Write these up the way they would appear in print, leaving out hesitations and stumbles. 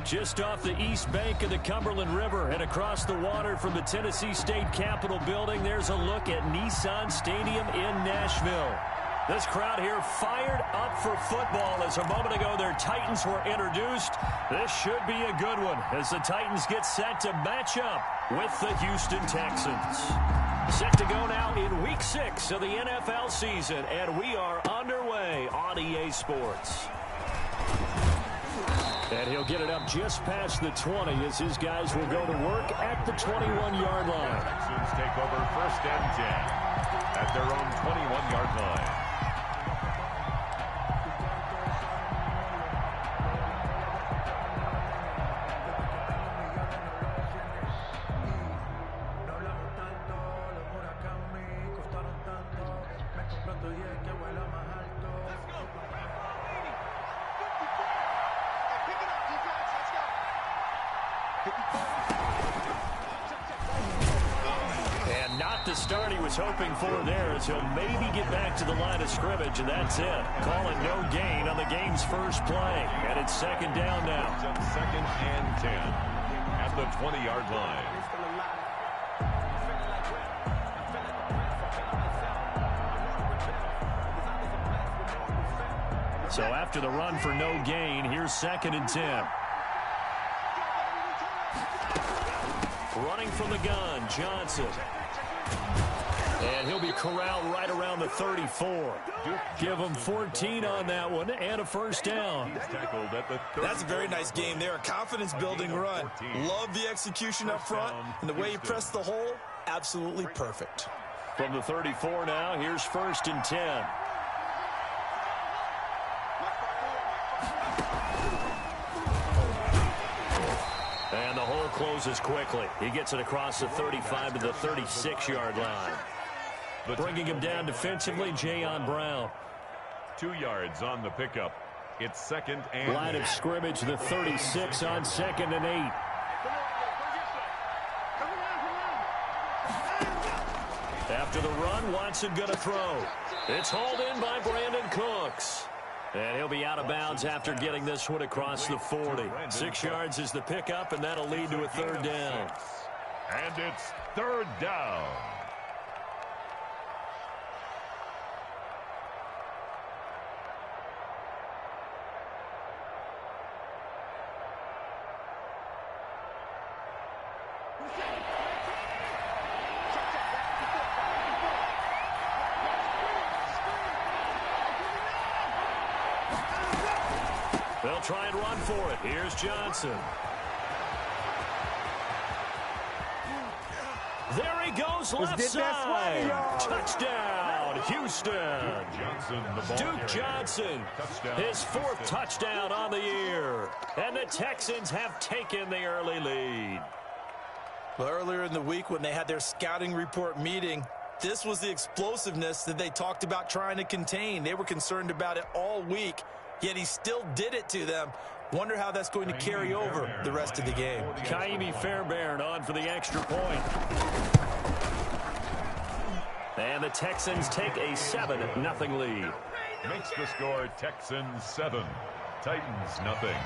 Just off the east bank of the Cumberland River and across the water from the Tennessee State Capitol building, there's a look at Nissan Stadium in Nashville. This crowd here fired up for football as a moment ago their Titans were introduced. This should be a good one as the Titans get set to match up with the Houston Texans. Set to go now in Week 6 of the NFL season, and we are underway on EA Sports. And he'll get it up just past the 20 as his guys will go to work at the 21-yard line. Texans take over 1st and 10 at their own 21-yard line. And not the start he was hoping for there as he'll maybe get back to the line of scrimmage, and that's it. Calling no gain on the game's first play. And it's 2nd down now. 2nd and 10 at the 20-yard line. So after the run for no gain, here's 2nd and 10. Running from the gun, Johnson. And he'll be corralled right around the 34. Give him 14 on that one and a 1st down. That's a very nice game there. A confidence-building run. Love the execution up front. And the way he pressed the hole, absolutely perfect. From the 34 now, here's 1st and 10. And the hole closes quickly. He gets it across the 35 to the 36-yard line. Bringing him down defensively, Jayon Brown. 2 yards on the pickup. It's 2nd and line of scrimmage, the 36 on 2nd and 8. After the run, Watson going to throw. It's hauled in by Brandon Cooks. And he'll be out of bounds after getting this one across the 40. 6 yards is the pickup, and that'll lead to a 3rd down. And it's 3rd down. They'll try and run for it. Here's Johnson. There he goes, left side. Touchdown, Houston. Duke Johnson, his 4th touchdown on the year. And the Texans have taken the early lead. Well, earlier in the week when they had their scouting report meeting, this was the explosiveness that they talked about trying to contain. They were concerned about it all week, yet he still did it to them. Wonder how that's going to carry over the rest of the game. Kaimi Fairbairn on for the extra point. And the Texans take a 7-0 lead. Makes the score Texans 7, Titans nothing.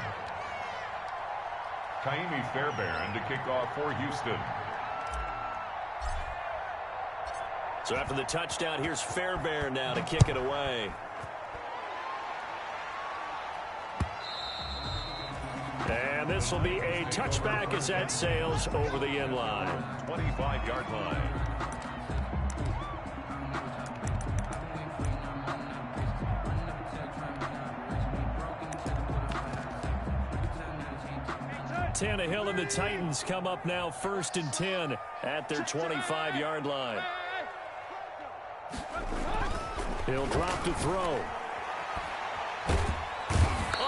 Kaimi Fairbairn to kick off for Houston. So after the touchdown, here's Fairbairn now to kick it away. And this will be a touchback as that sails over the end line. 25-yard line. Tannehill and the Titans come up now 1st and 10 at their 25-yard line. He'll drop to throw.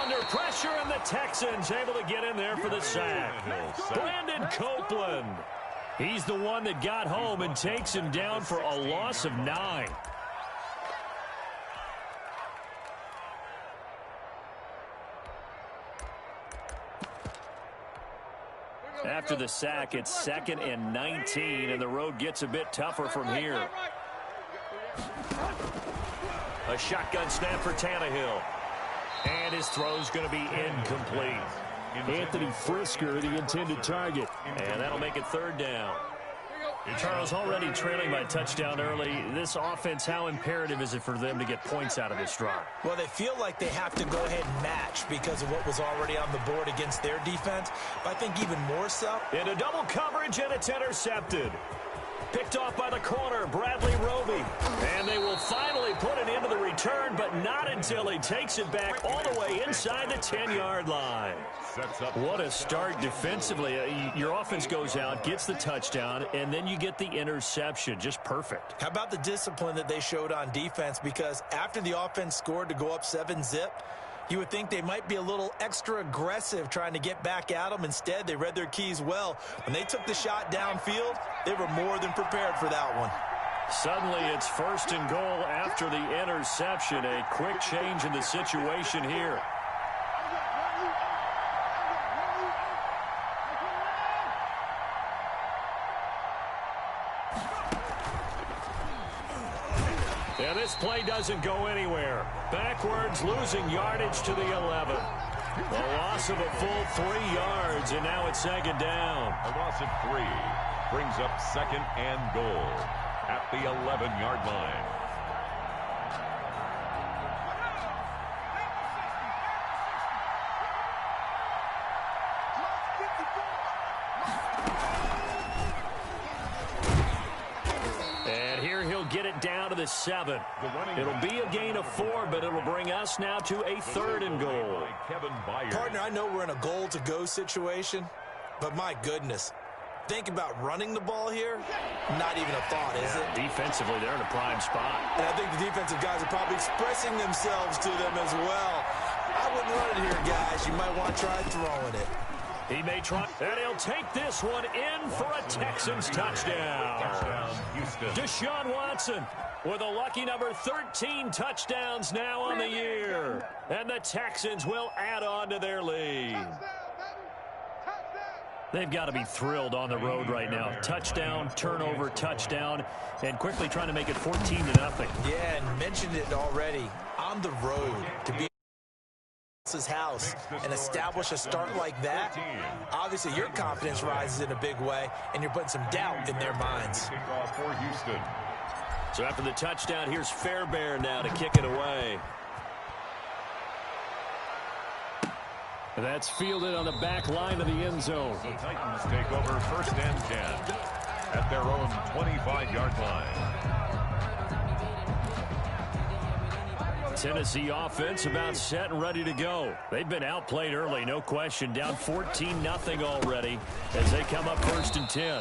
Under pressure, and the Texans able to get in there for the sack. Brandon Copeland. He's the one that got home and takes him down for a loss of 9. After the sack, it's 2nd and 19, and the road gets a bit tougher from here. A shotgun snap for Tannehill. And his throw's going to be incomplete. Anthony Frisker, the intended target. And that'll make it third down. Charles, already trailing by a touchdown early. This offense, how imperative is it for them to get points out of this drive? Well, they feel like they have to go ahead and match because of what was already on the board against their defense. But I think even more so. Into double coverage, and it's intercepted. Picked off by the corner, Bradley Roby. And they will finally put it into the return, but not until he takes it back all the way inside the 10-yard line. What a start defensively. Your offense goes out, gets the touchdown, and then you get the interception. Just perfect. How about the discipline that they showed on defense? Because after the offense scored to go up 7-zip, you would think they might be a little extra aggressive trying to get back at them. Instead, they read their keys well. When they took the shot downfield, they were more than prepared for that one. Suddenly, it's first and goal after the interception. A quick change in the situation here. And this play doesn't go anywhere. Backwards, losing yardage to the 11. A loss of a full 3 yards, and now it's second down. A loss of 3 brings up second and goal at the 11-yard line. Get it down to the 7. It'll be a gain of 4, but it'll bring us now to a third and goal. Partner, I know we're in a goal-to-go situation, but my goodness, think about running the ball here. Not even a thought, is it? Defensively, they're in a prime spot. And I think the defensive guys are probably expressing themselves to them as well. I wouldn't run it here, guys. You might want to try throwing it. He may try, and he'll take this one in for a Texans touchdown. Deshaun Watson with a lucky number 13 touchdowns now on the year. And the Texans will add on to their lead. They've got to be thrilled on the road right now. Touchdown, turnover, touchdown, and quickly trying to make it 14-0. Yeah, and mentioned it already. On the road to be his house and establish a start like that, obviously your confidence rises in a big way, and you're putting some doubt in their minds. So after the touchdown, here's Fairbairn now to kick it away. That's fielded on the back line of the end zone. The Titans take over first and 10 at their own 25-yard line. Tennessee offense about set and ready to go. They've been outplayed early, no question. Down 14-0 already as they come up first and 10.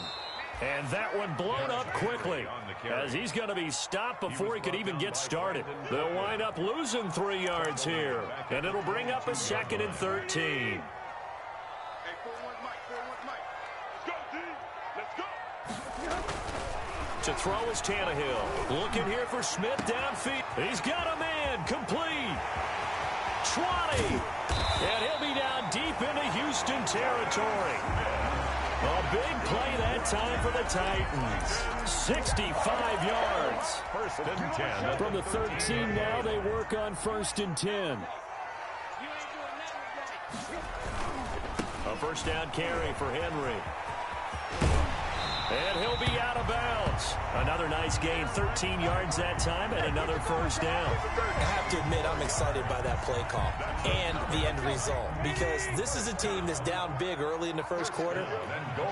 And that one blown up quickly as he's going to be stopped before he could even get started. They'll wind up losing 3 yards here, and it'll bring up a second and 13. To throw is Tannehill. Looking here for Smith downfield. He's got a man. Complete. 20. And he'll be down deep into Houston territory. A big play that time for the Titans. 65 yards. First and 10. From the 13 now, they work on first and 10. A first down carry for Henry. And he'll be out of bounds. Another nice gain, 13 yards that time, and another first down. I have to admit, I'm excited by that play call and the end result, because this is a team that's down big early in the first quarter,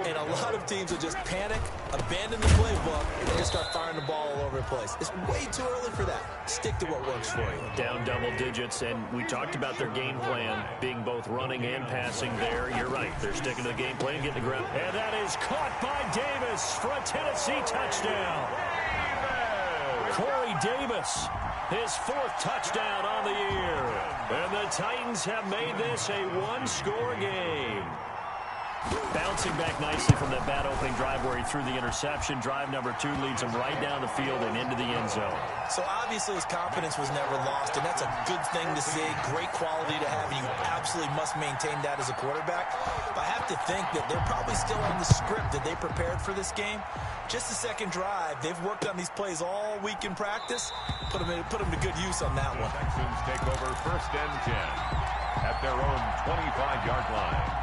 and a lot of teams will just panic, abandon the playbook, and just start firing the ball all over the place. It's way too early for that. Stick to what works for you. Down double digits, and we talked about their game plan being both running and passing there. You're right. They're sticking to the game plan, getting the ground. And that is caught by Davis for a Tennessee touchdown. Corey Davis, his 4th touchdown on the year. And the Titans have made this a one-score game. Bouncing back nicely from that bad opening drive where he threw the interception. Drive number 2 leads him right down the field and into the end zone. So obviously his confidence was never lost, and that's a good thing to see. Great quality to have, and you absolutely must maintain that as a quarterback. But I have to think that they're probably still on the script that they prepared for this game. Just the second drive. They've worked on these plays all week in practice. Put them to good use on that one. Texans take over first and 10. at their own 25-yard line.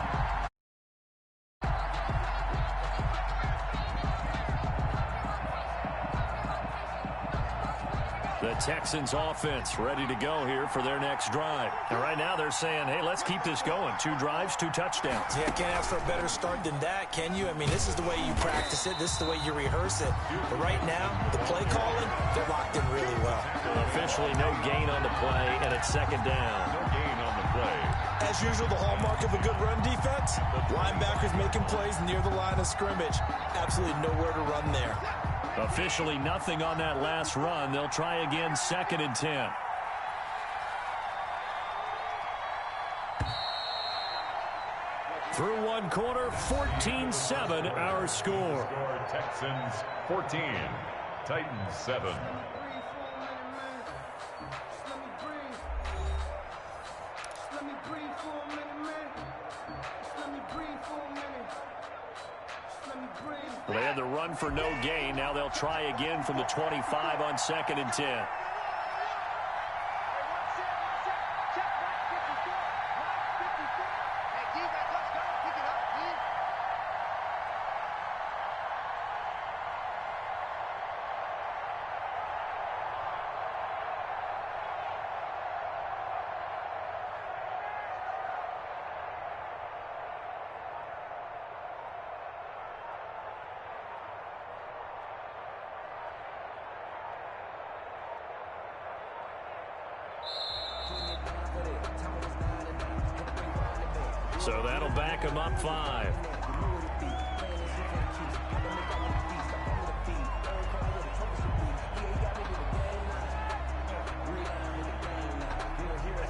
The Texans offense ready to go here for their next drive. And right now they're saying, hey, let's keep this going. 2 drives, 2 touchdowns. Yeah, can't ask for a better start than that, can you? I mean, this is the way you practice it. This is the way you rehearse it. But right now, the play calling, they're locked in really well. Officially no gain on the play, and it's 2nd down. No gain on the play. As usual, the hallmark of a good run defense, linebackers making plays near the line of scrimmage. Absolutely nowhere to run there. Officially nothing on that last run. They'll try again, 2nd and 10. Through one quarter, 14-7 our score. Texans 14, Titans 7. Well, they had the run for no gain. Now they'll try again from the 25 on 2nd and 10. So that'll back him up 5.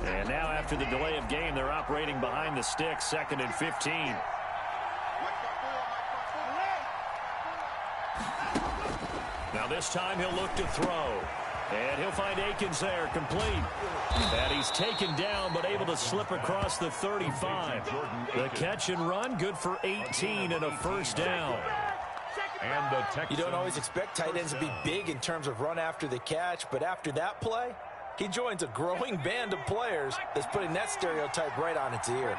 And now after the delay of game, they're operating behind the sticks, 2nd and 15. Now this time he'll look to throw. And he'll find Akins there, complete. And he's taken down, but able to slip across the 35. The catch and run, good for 18 and a 1st down. And the Texans. You don't always expect tight ends to be big in terms of run after the catch, but after that play, he joins a growing band of players that's putting that stereotype right on its ear.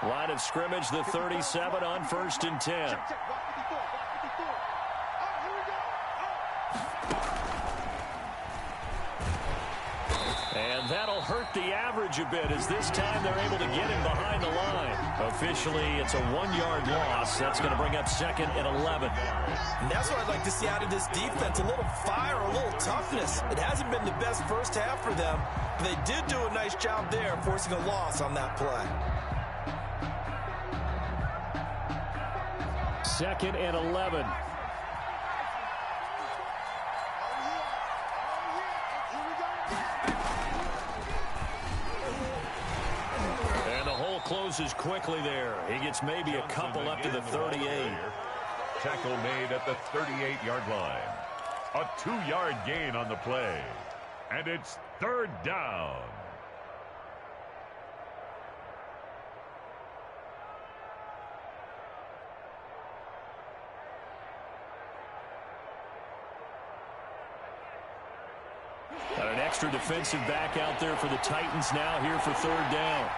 Line of scrimmage, the 37 on 1st and 10. And that'll hurt the average a bit as this time they're able to get him behind the line. Officially, it's a 1-yard loss. That's going to bring up 2nd and 11. And that's what I'd like to see out of this defense, a little fire, a little toughness. It hasn't been the best first half for them, but they did do a nice job there forcing a loss on that play. 2nd and 11. Closes quickly there. He gets maybe a couple up to the 38. Tackle made at the 38-yard line. A 2-yard gain on the play. And it's 3rd down. Got an extra defensive back out there for the Titans now here for 3rd down.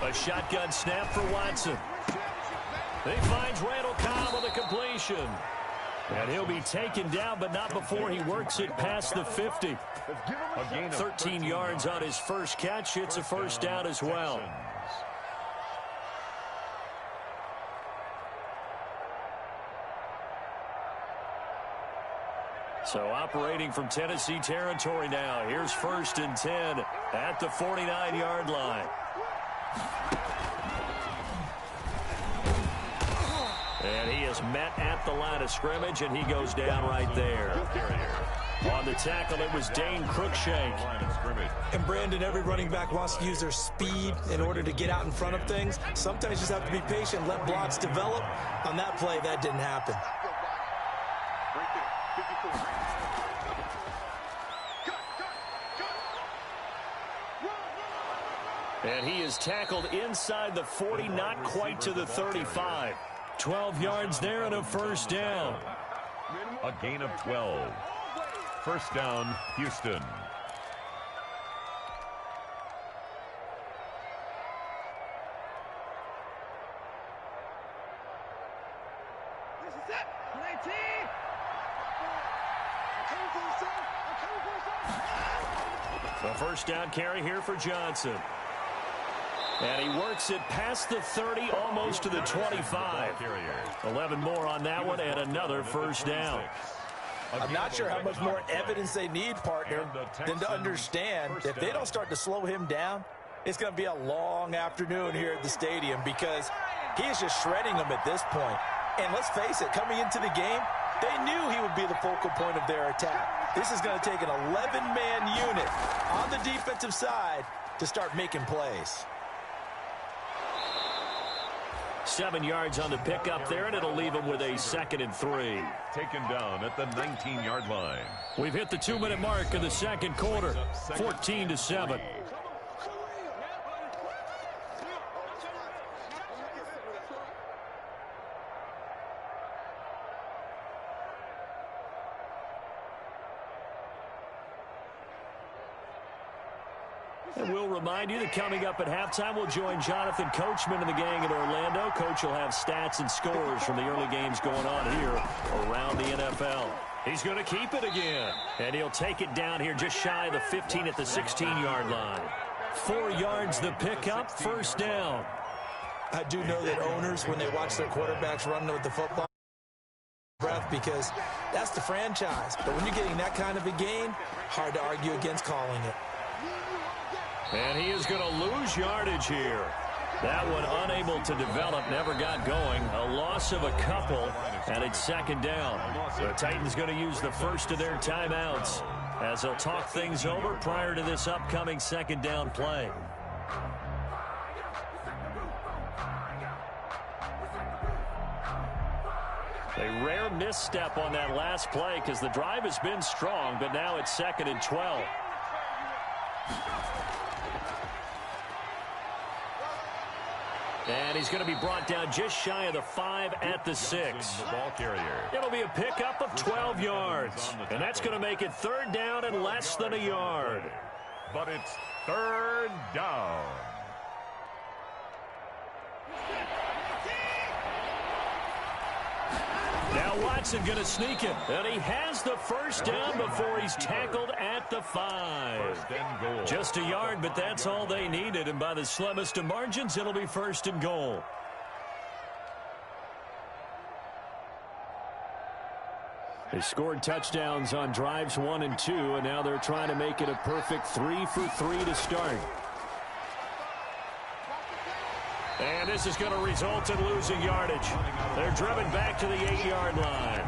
A shotgun snap for Watson. He finds Randall Cobb with a completion. And he'll be taken down, but not before he works it past the 50. 13 yards on his first catch. It's a 1st down as well. So operating from Tennessee territory now. Here's 1st and 10 at the 49-yard line. And he is met at the line of scrimmage, and he goes down right there. On the tackle, it was Dane Cruikshank. And Brandon, every running back wants to use their speed in order to get out in front of things. Sometimes you just have to be patient, let blocks develop. On that play, that didn't happen. And he is tackled inside the 40, not quite to the 35. 12 yards there and a 1st down. A gain of 12. First down, Houston. The first down carry here for Johnson. And he works it past the 30, almost to the 25. 11 more on that one, and another first down. I'm not sure how much more evidence they need, partner, than to understand if they don't start to slow him down, it's going to be a long afternoon here at the stadium because he is just shredding them at this point. And let's face it, coming into the game, they knew he would be the focal point of their attack. This is going to take an 11-man unit on the defensive side to start making plays. 7 yards on the pickup there, and it'll leave him with a 2nd and 3. Taken down at the 19-yard line. We've hit the 2-minute mark of the second quarter, 14-7. And we'll remind you that coming up at halftime, we'll join Jonathan Coachman and the gang in Orlando. Coach will have stats and scores from the early games going on here around the NFL. He's going to keep it again, and he'll take it down here just shy of the 15 at the 16-yard line. 4 yards the pickup, first down. I do know that owners, when they watch their quarterbacks run with the football, breath because that's the franchise. But when you're getting that kind of a gain, hard to argue against calling it. And he is going to lose yardage here. That one unable to develop, never got going. A loss of a couple, and it's second down. The Titans going to use the first of their timeouts as they'll talk things over prior to this upcoming second down play. A rare misstep on that last play because the drive has been strong, but now it's 2nd and 12. And he's going to be brought down just shy of the 5 at the 6. The ball carrier. It'll be a pickup of 12 yards. And that's going to make it 3rd down and less than a yard. But it's 3rd down. Now Watson going to sneak it. And he has the first down before he's tackled at the 5. First and goal. Just a yard, but that's all they needed. And by the slimmest of margins, it'll be 1st and goal. They scored touchdowns on drives 1 and 2, and now they're trying to make it a perfect 3 for 3 to start. And this is going to result in losing yardage. They're driven back to the 8-yard line.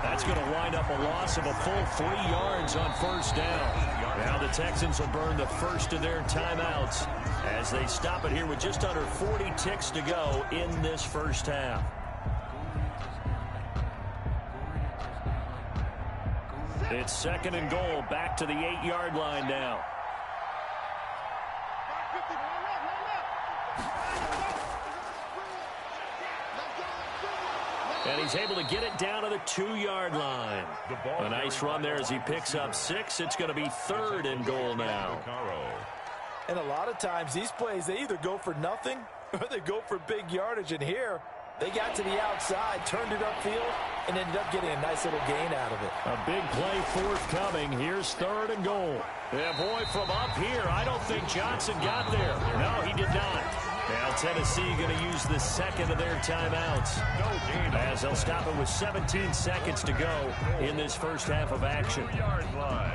That's going to wind up a loss of a full 3 yards on first down. Now the Texans will burn the first of their timeouts as they stop it here with just under 40 ticks to go in this first half. It's 2nd and goal, back to the 8-yard line now. And he's able to get it down to the 2-yard line. A nice run there as he picks up 6. It's going to be 3rd and goal now. And a lot of times these plays, they either go for nothing or they go for big yardage. And here, they got to the outside, turned it upfield, and ended up getting a nice little gain out of it. A big play forthcoming. Here's 3rd and goal. Yeah, boy, from up here, I don't think Johnson got there. No, he did not. Now Tennessee going to use the 2nd of their timeouts as they'll stop it with 17 seconds to go in this first half of action.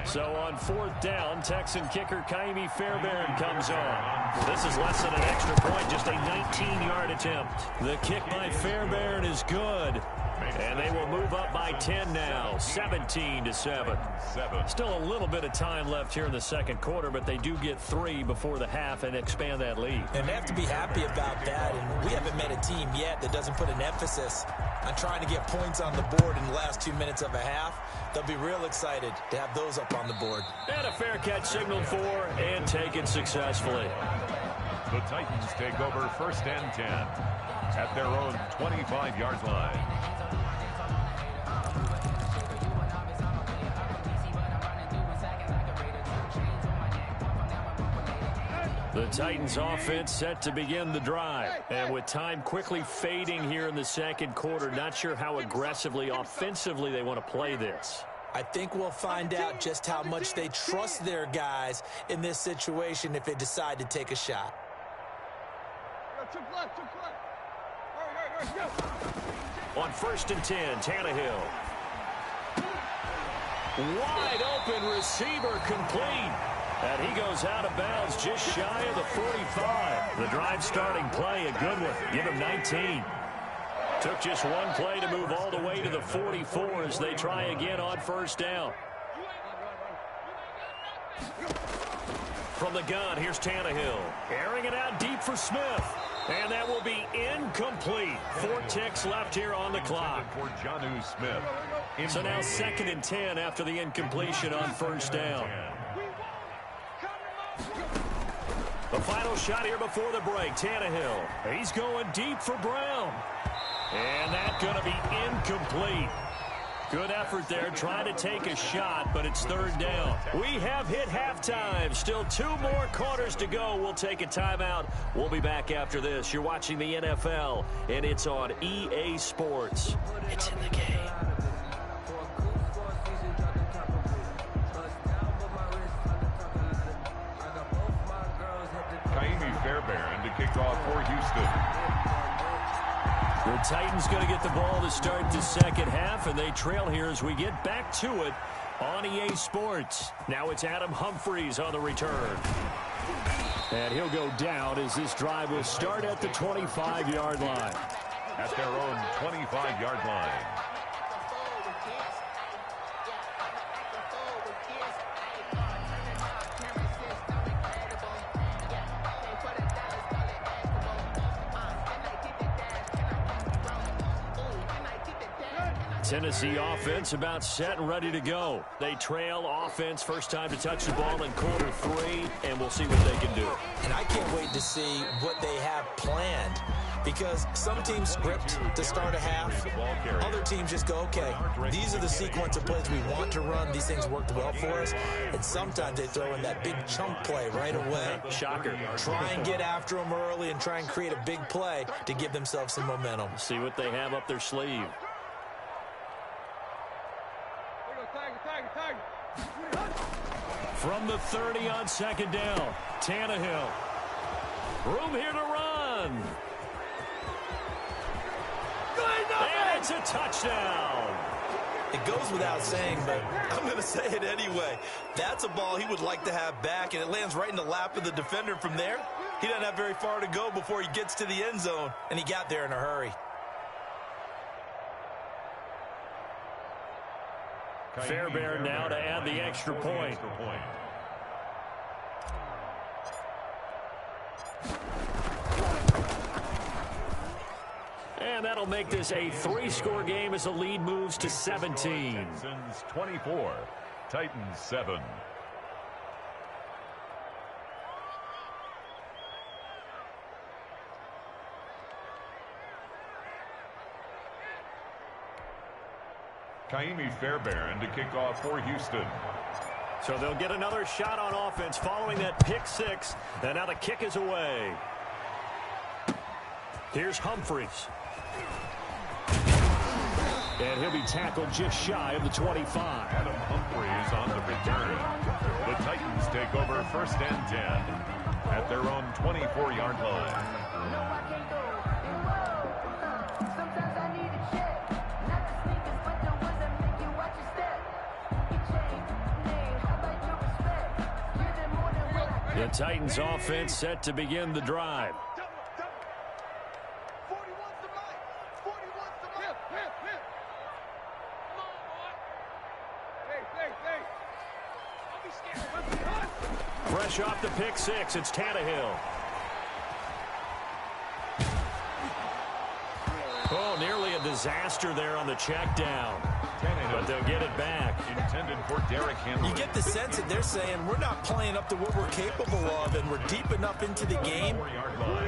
So on 4th down, Texan kicker Kaimi Fairbairn comes on. This is less than an extra point, just a 19-yard attempt. The kick by Fairbairn is good. And they will move up by 10 now, 17-7. Still a little bit of time left here in the second quarter, but they do get 3 before the half and expand that lead. And they have to be happy about that. And we haven't met a team yet that doesn't put an emphasis on trying to get points on the board in the last 2 minutes of a half. They'll be real excited to have those up on the board. And a fair catch signaled for and taken successfully. The Titans take over 1st and 10 at their own 25-yard line. The Titans offense set to begin the drive. And with time quickly fading here in the second quarter, not sure how aggressively, offensively they want to play this. I think we'll find out just how much they trust their guys in this situation if they decide to take a shot. On 1st and 10, Tannehill. Wide open receiver complete. And he goes out of bounds just shy of the 45. The drive starting play, a good one. Give him 19. Took just one play to move all the way to the 44 as they try again on 1st down. From the gun, here's Tannehill. Airing it out deep for Smith. And that will be incomplete. 4 ticks left here on the clock. For Jonnu Smith. So now 2nd and 10 after the incompletion on 1st down. The final shot here before the break. Tannehill. He's going deep for Brown. And that's going to be incomplete. Good effort there trying to take a shot, but it's 3rd down. We have hit halftime. Still 2 more quarters to go. We'll take a timeout. We'll be back after this. You're watching the NFL, and it's on EA Sports. It's in the game. Fairbairn to kick off for Houston. The Titans going to get the ball to start the second half, and they trail here as we get back to it on EA Sports. Now it's Adam Humphries on the return. And he'll go down as this drive will start at the 25-yard line. At their own 25-yard line. Tennessee offense about set and ready to go. They trail offense, first time to touch the ball in quarter 3, and we'll see what they can do. And I can't wait to see what they have planned, because some teams script to start a half. Other teams just go, okay, these are the sequence of plays we want to run. These things worked well for us. And sometimes they throw in that big chunk play right away. Shocker. Try and get after them early and try and create a big play to give themselves some momentum. See what they have up their sleeve. From the 30 on 2nd down, Tannehill. Room here to run. And it's a touchdown. It goes without saying, but I'm going to say it anyway. That's a ball he would like to have back, and it lands right in the lap of the defender from there. He doesn't have very far to go before he gets to the end zone, and he got there in a hurry. Fairbairn now to add the extra point. And that'll make this a 3-score game as the lead moves to 17. Texans 24, Titans 7. Kaimi Fairbairn to kick off for Houston. So they'll get another shot on offense following that pick 6. And now the kick is away. Here's Humphries. And he'll be tackled just shy of the 25. Adam Humphries on the return. The Titans take over 1st and 10 at their own 24-yard line. The Titans offense set to begin the drive. Fresh off the pick 6, it's Tannehill. Oh, nearly a disaster there on the check down. But they'll get it back. Intended for Derrick Henry. You get the sense that they're saying we're not playing up to what we're capable of, and we're deep enough into the game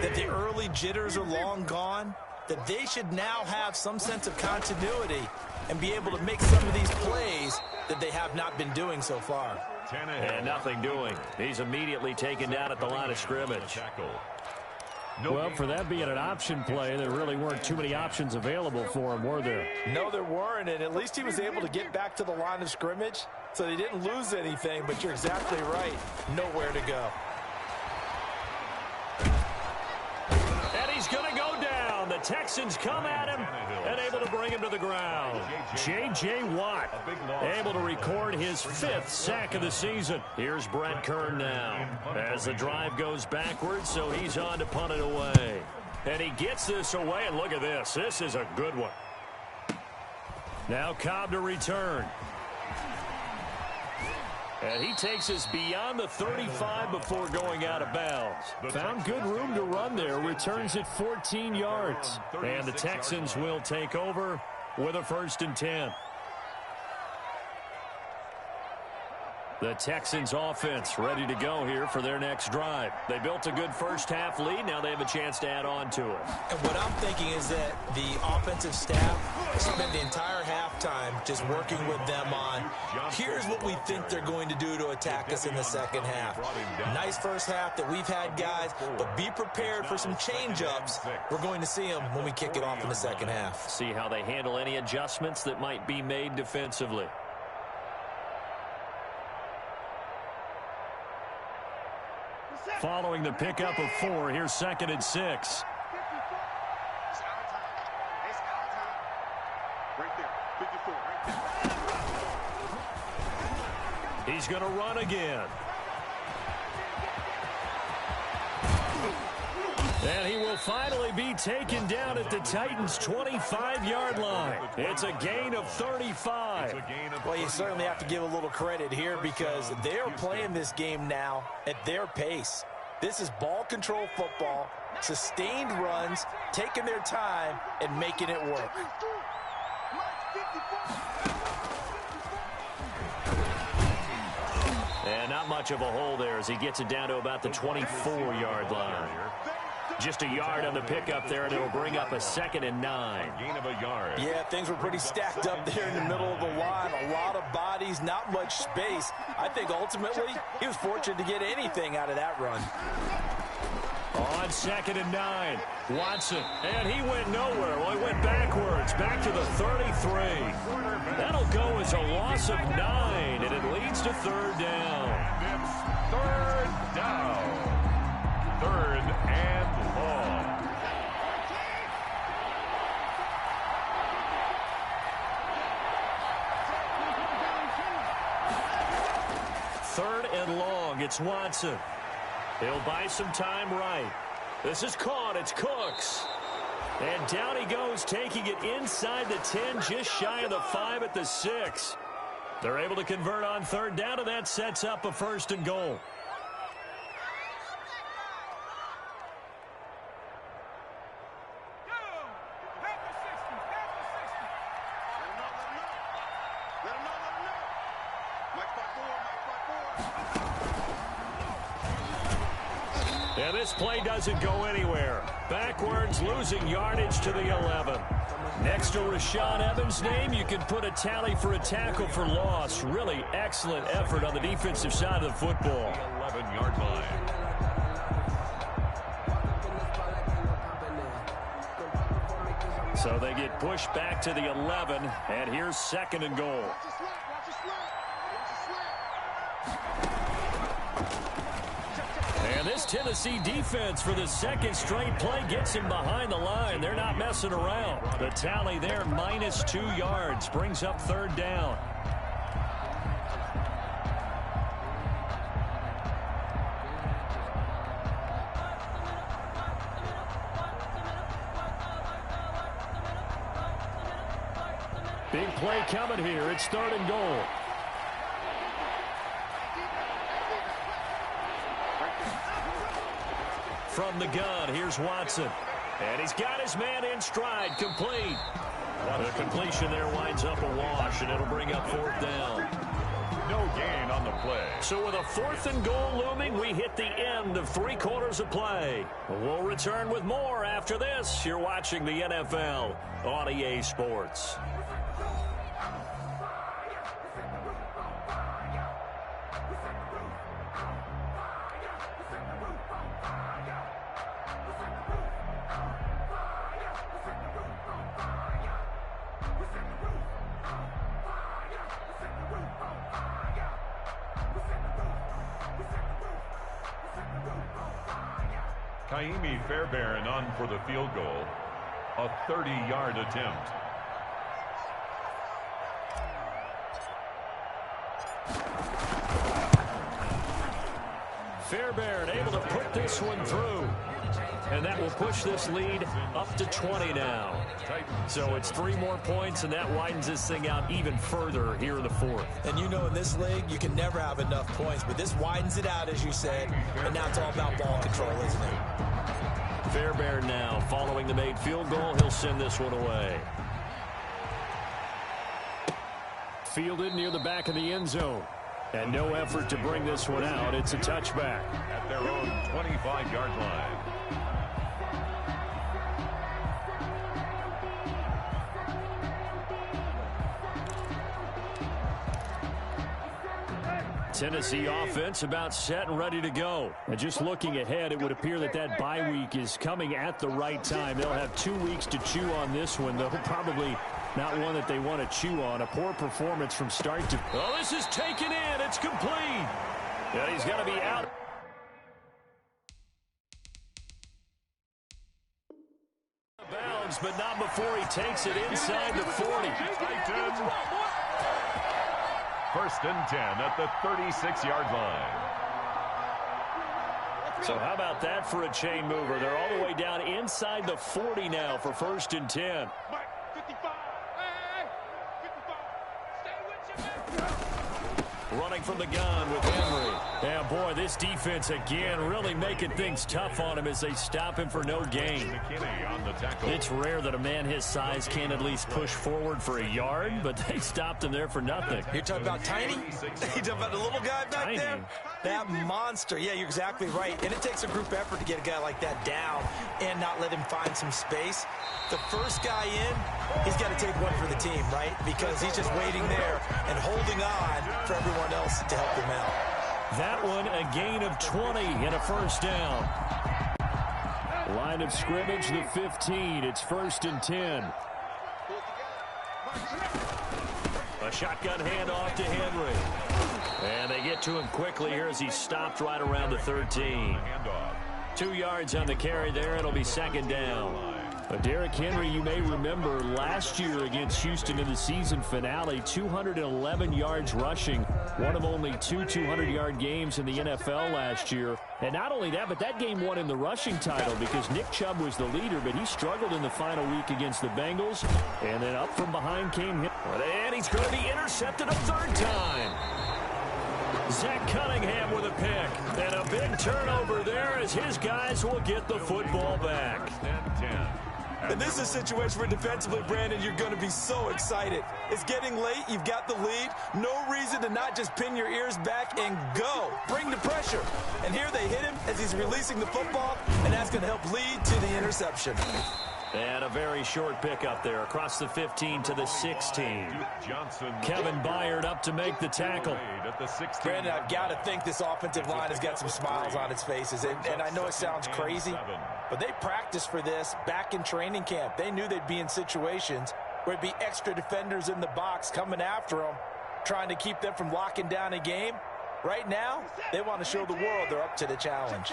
that the early jitters are long gone, that they should now have some sense of continuity and be able to make some of these plays that they have not been doing so far. And nothing doing. He's immediately taken down at the line of scrimmage. Well, for that being an option play, there really weren't too many options available for him, were there? No, there weren't, and at least he was able to get back to the line of scrimmage, so they didn't lose anything, but you're exactly right. Nowhere to go. And he's going to go down. The Texans come at him and able to bring him to the ground. J.J. Watt able to record his 5th sack of the season. Here's Brett Kern now as the drive goes backwards, so he's on to punt it away. And he gets this away, and look at this. This is a good one. Now Cobb to return. And he takes us beyond the 35 before going out of bounds. Found good room to run there. Returns it 14 yards. And the Texans will take over with a 1st and 10. The Texans offense ready to go here for their next drive. They built a good first half lead. Now they have a chance to add on to it. And what I'm thinking is that the offensive staff spent the entire halftime just working with them on, here's what we think they're going to do to attack us in the second half. Nice first half that we've had, guys, but be prepared for some change-ups. We're going to see them when we kick it off in the second half. See how they handle any adjustments that might be made defensively. Following the pickup of 4, here's 2nd and 6. He's going to run again. And he will finally be taken down at the Titans' 25-yard line. It's a gain of 35. Well, you certainly have to give a little credit here because they are playing this game now at their pace. This is ball control football, sustained runs, taking their time, and making it work. And not much of a hole there as he gets it down to about the 24-yard line. Just a yard on the pickup there, and it'll bring up a 2nd and 9. Gain of a yard. Yeah, things were pretty stacked up there in the middle of the line. A lot of bodies, not much space. I think ultimately he was fortunate to get anything out of that run. On 2nd and 9, Watson, and he went nowhere. Well, he went backwards, back to the 33. That'll go as a loss of 9, and it leads to 3rd down. And it's 3rd down. 3rd and long. Third and long. It's Watson. He'll buy some time right. This is caught. It's Cooks. And down he goes, taking it inside the 10, just shy of the 5 at the 6. They're able to convert on 3rd down, and that sets up a 1st and goal. And this play doesn't go anywhere. Backwards, losing yardage to the 11. Next to Rashaan Evans' name, you can put a tally for a tackle for loss. Really excellent effort on the defensive side of the football. 11-yard line. So they get pushed back to the 11, and here's 2nd and goal. And this Tennessee defense for the 2nd straight play gets him behind the line. They're not messing around. The tally there, -2 yards, brings up 3rd down. Big play coming here. It's 3rd and goal. From the gun, here's Watson. And he's got his man in stride, complete. The completion there winds up a wash, and it'll bring up 4th down. No gain on the play. So with a 4th and goal looming, we hit the end of 3 quarters of play. We'll return with more after this. You're watching the NFL on EA Sports. Taimi Fairbairn on for the field goal. A 30-yard attempt. Fairbairn able to put this one through. And that will push this lead up to 20 now. So it's 3 more points, and that widens this thing out even further here in the fourth. And you know in this league, you can never have enough points, but this widens it out, as you said, and now it's all about ball control, isn't it? Fairbairn now, following the made field goal, he'll send this one away. Fielded near the back of the end zone. And no effort to bring this one out. It's a touchback. At their own 25-yard line. Tennessee offense about set and ready to go. And just looking ahead, it would appear that that bye week is coming at the right time. They'll have 2 weeks to chew on this one, though probably not one that they want to chew on. A poor performance from start to... Oh, this is taken in. It's complete. Yeah, he's got to be out. Bounds, but not before he takes it inside the 40. First and 10 at the 36-yard line. So how about that for a chain mover? They're all the way down inside the 40 now for first and 10. Running from the gun with Henry. Yeah, boy, this defense again really making things tough on him as they stop him for no gain. It's rare that a man his size can at least push forward for a yard, but they stopped him there for nothing. You're talking about Tiny? You're talking about the little guy back there? That monster. Yeah, you're exactly right. And it takes a group effort to get a guy like that down and not let him find some space. The first guy in, he's got to take one for the team, right? Because he's just waiting there and holding on for everyone else to help him out. That one, a gain of 20 and a first down. Line of scrimmage, the 15. It's first and 10. A shotgun handoff to Henry. And they get to him quickly here as he stopped right around the 13. 2 yards on the carry there. It'll be second down. Derrick Henry, you may remember last year against Houston in the season finale, 211 yards rushing, one of only 2 200-yard games in the NFL last year. And not only that, but that game won him the rushing title because Nick Chubb was the leader, but he struggled in the final week against the Bengals. And then up from behind came him. And he's going to be intercepted a third time. Zach Cunningham with a pick. And a big turnover there as his guys will get the football back. And this is a situation where defensively, Brandon, you're going to be so excited. It's getting late. You've got the lead. No reason to not just pin your ears back and go. Bring the pressure. And here they hit him as he's releasing the football, and that's going to help lead to the interception. And a very short pickup there across the 15 to the 16. Kevin Byard up to make the tackle. Brandon, I've got to think this offensive line has got some smiles on its faces. And I know it sounds crazy, but they practiced for this back in training camp. They knew they'd be in situations where it'd be extra defenders in the box coming after them, trying to keep them from locking down a game. Right now, they want to show the world they're up to the challenge.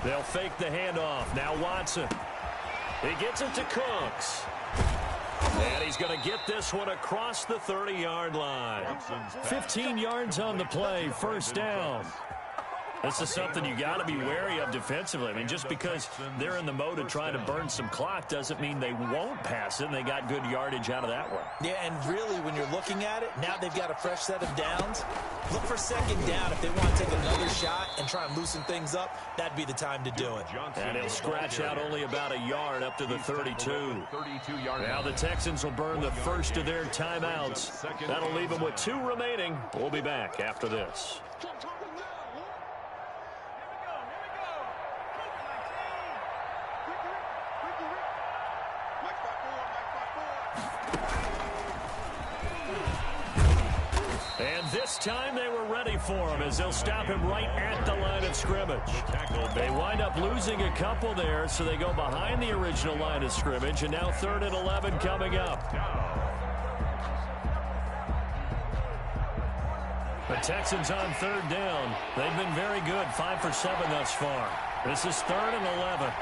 They'll fake the handoff. Now Watson. He gets it to Cooks. And he's going to get this one across the 30-yard line. 15 yards on the play, first down. This is something you got to be wary of defensively. I mean, just because they're in the mode of trying to burn some clock doesn't mean they won't pass it, and they got good yardage out of that one. Yeah, and really, when you're looking at it, now they've got a fresh set of downs. Look for second down. If they want to take another shot and try and loosen things up, that'd be the time to do it. And he'll scratch out only about a yard up to the 32. Now the Texans will burn the first of their timeouts. That'll leave them with 2 remaining. We'll be back after this. This time they were ready for him as they'll stop him right at the line of scrimmage. They wind up losing a couple there, so they go behind the original line of scrimmage, and now 3rd and 11 coming up. Texans on third down. They've been very good, 5 for 7 thus far. This is 3rd and 11.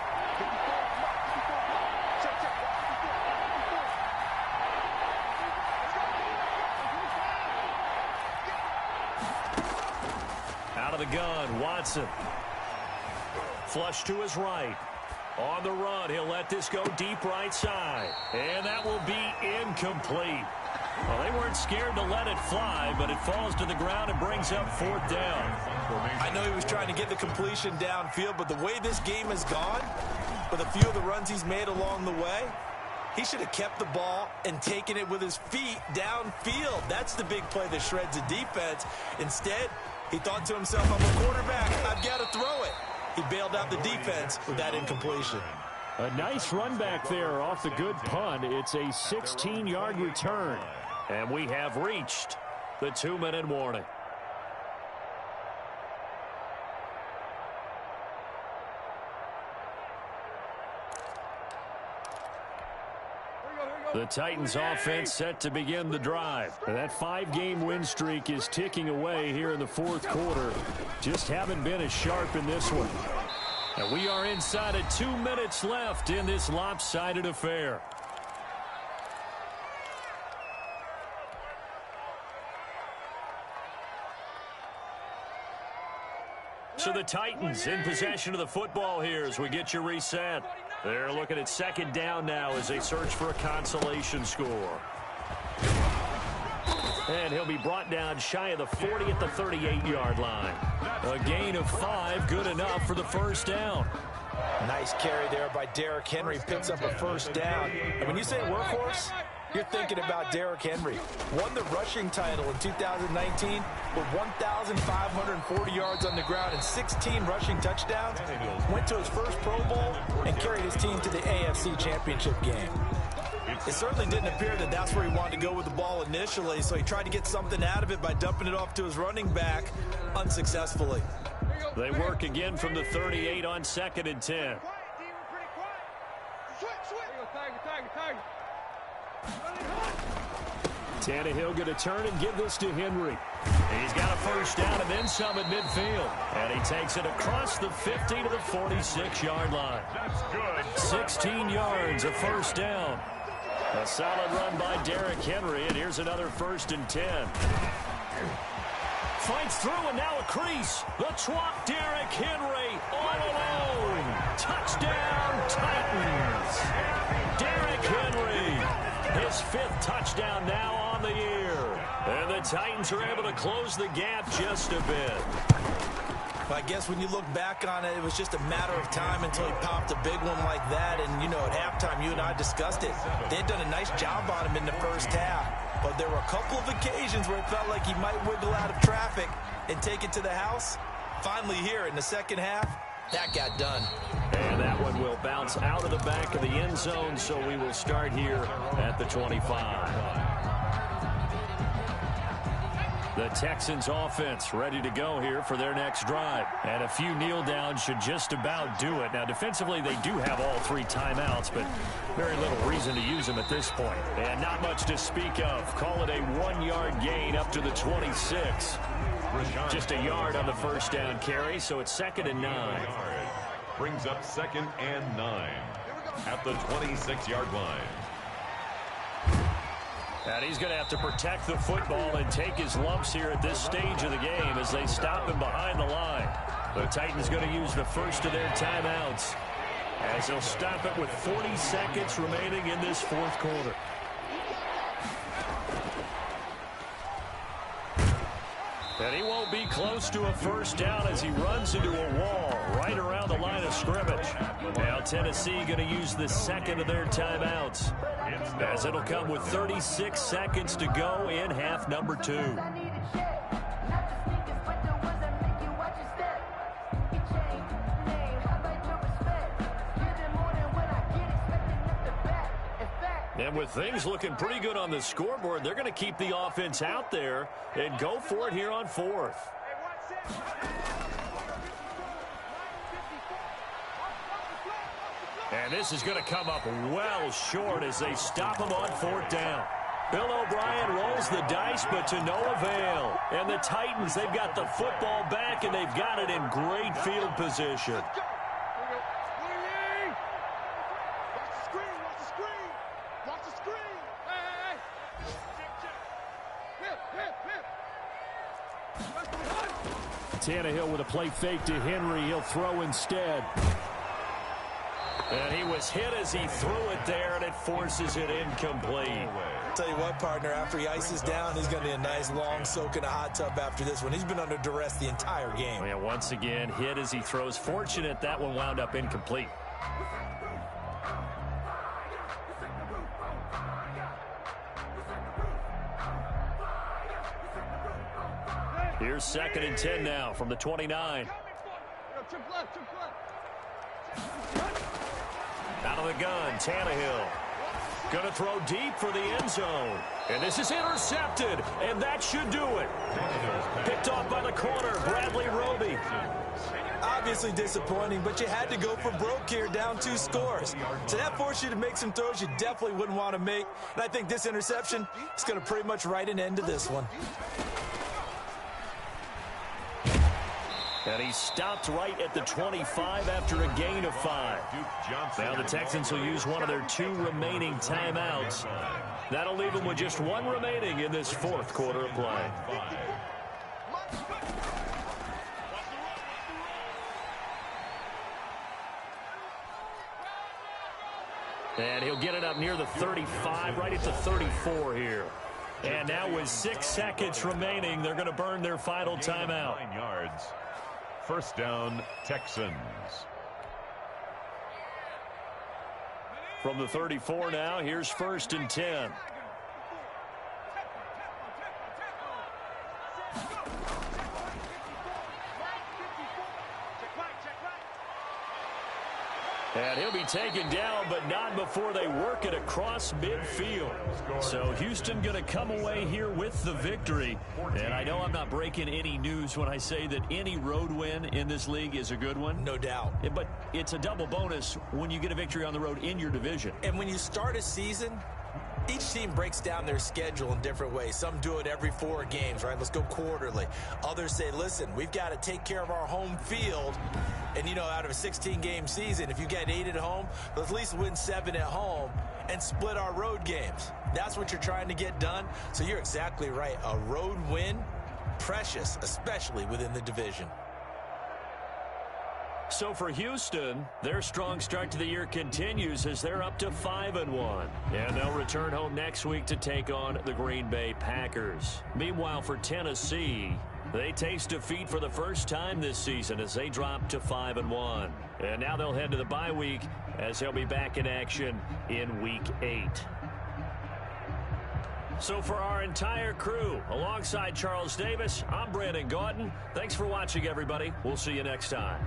Out of the gun, Watson. Flush to his right. On the run, he'll let this go deep right side. And that will be incomplete. Well, they weren't scared to let it fly, but it falls to the ground and brings up 4th down. I know he was trying to get the completion downfield, but the way this game has gone, with a few of the runs he's made along the way, he should have kept the ball and taken it with his feet downfield. That's the big play that shreds the defense. Instead, he thought to himself, I'm a quarterback, I've got to throw it. He bailed out the defense with that incompletion. A nice run back there off the good punt. It's a 16-yard return. And we have reached the 2-minute warning. The Titans offense set to begin the drive. That 5-game win streak is ticking away here in the 4th quarter. Just haven't been as sharp in this one. And we are inside of 2 minutes left in this lopsided affair. So the Titans in possession of the football here as we get you reset. They're looking at 2nd down now as they search for a consolation score. And he'll be brought down shy of the 40 at the 38-yard line. A gain of 5, good enough for the 1st down. Nice carry there by Derrick Henry. Picks up a 1st down. And when you say workhorse, you're thinking about Derrick Henry. Won the rushing title in 2019 with 1,540 yards on the ground and 16 rushing touchdowns. Went to his first Pro Bowl and carried his team to the AFC Championship game. It certainly didn't appear that that's where he wanted to go with the ball initially, so he tried to get something out of it by dumping it off to his running back unsuccessfully. They work again from the 38 on 2nd and 10. Tannehill going to turn and give this to Henry. He's got a 1st down and then some at midfield. And he takes it across the 50 to the 46-yard line. That's good. 16 yards, a 1st down. A solid run by Derrick Henry, and here's another 1st and 10. Fights through, and now a crease. The twat, Derrick Henry, all alone. Touchdown, Titans. Derrick Henry, his 5th touchdown now on the year. And the Titans are able to close the gap just a bit. I guess when you look back on it, it was just a matter of time until he popped a big one like that. And, you know, at halftime, you and I discussed it. They had done a nice job on him in the 1st half. But there were a couple of occasions where it felt like he might wiggle out of traffic and take it to the house. Finally here in the 2nd half, that got done. And that one will bounce out of the back of the end zone, so we will start here at the 25. The Texans offense ready to go here for their next drive. And a few kneel downs should just about do it. Now, defensively, they do have all 3 timeouts, but very little reason to use them at this point. And not much to speak of. Call it a 1-yard gain up to the 26. Just a yard on the 1st down carry, so it's 2nd and 9. Brings up 2nd and 9 at the 26-yard line. And he's going to have to protect the football and take his lumps here at this stage of the game as they stop him behind the line. The Titans going to use the 1st of their timeouts as they'll stop it with 40 seconds remaining in this 4th quarter. And he won't be close to a 1st down as he runs into a wall right around the line of scrimmage. Now Tennessee going to use the 2nd of their timeouts as it'll come with 36 seconds to go in half number 2. And with things looking pretty good on the scoreboard, they're going to keep the offense out there and go for it here on 4th. And this is going to come up well short as they stop him on 4th down. Bill O'Brien rolls the dice, but to no avail. And the Titans, they've got the football back, and they've got it in great field position. Tannehill with a play fake to Henry. He'll throw instead. And he was hit as he threw it there, and it forces it incomplete. Tell you what, partner, after he ices down, he's going to be a nice long soak in a hot tub after this one. He's been under duress the entire game. Yeah, once again, hit as he throws. Fortunate that one wound up incomplete. Here's 2nd and 10 now from the 29. Out of the gun, Tannehill. Going to throw deep for the end zone. And this is intercepted, and that should do it. Picked off by the corner, Bradley Roby. Obviously disappointing, but you had to go for broke here, down 2 scores. So that forced you to make some throws you definitely wouldn't want to make. And I think this interception is going to pretty much write an end to this one. And he stopped right at the 25 after a gain of 5. Now the Texans will use one of their 2 remaining timeouts. That'll leave them with just 1 remaining in this 4th quarter of play. And he'll get it up near the 35, right at the 34 here. And now with 6 seconds remaining, they're going to burn their final timeout. 9 yards. First down, Texans. From the 34 now, here's 1st and 10. And he'll be taken down, but not before they work it across midfield. So Houston going to come away here with the victory. And I know I'm not breaking any news when I say that any road win in this league is a good one. No doubt. But it's a double bonus when you get a victory on the road in your division. And when you start a season, each team breaks down their schedule in different ways. Some do it every 4 games, right? Let's go quarterly. Others say, listen, we've got to take care of our home field. And, you know, out of a 16-game season, if you get 8 at home, let's at least win 7 at home and split our road games. That's what you're trying to get done. So you're exactly right. A road win, precious, especially within the division. So for Houston, their strong start to the year continues as they're up to 5-1. And they'll return home next week to take on the Green Bay Packers. Meanwhile, for Tennessee, they taste defeat for the first time this season as they drop to 5-1. And now they'll head to the bye week as they'll be back in action in Week 8. So for our entire crew, alongside Charles Davis, I'm Brandon Gaudin. Thanks for watching, everybody. We'll see you next time.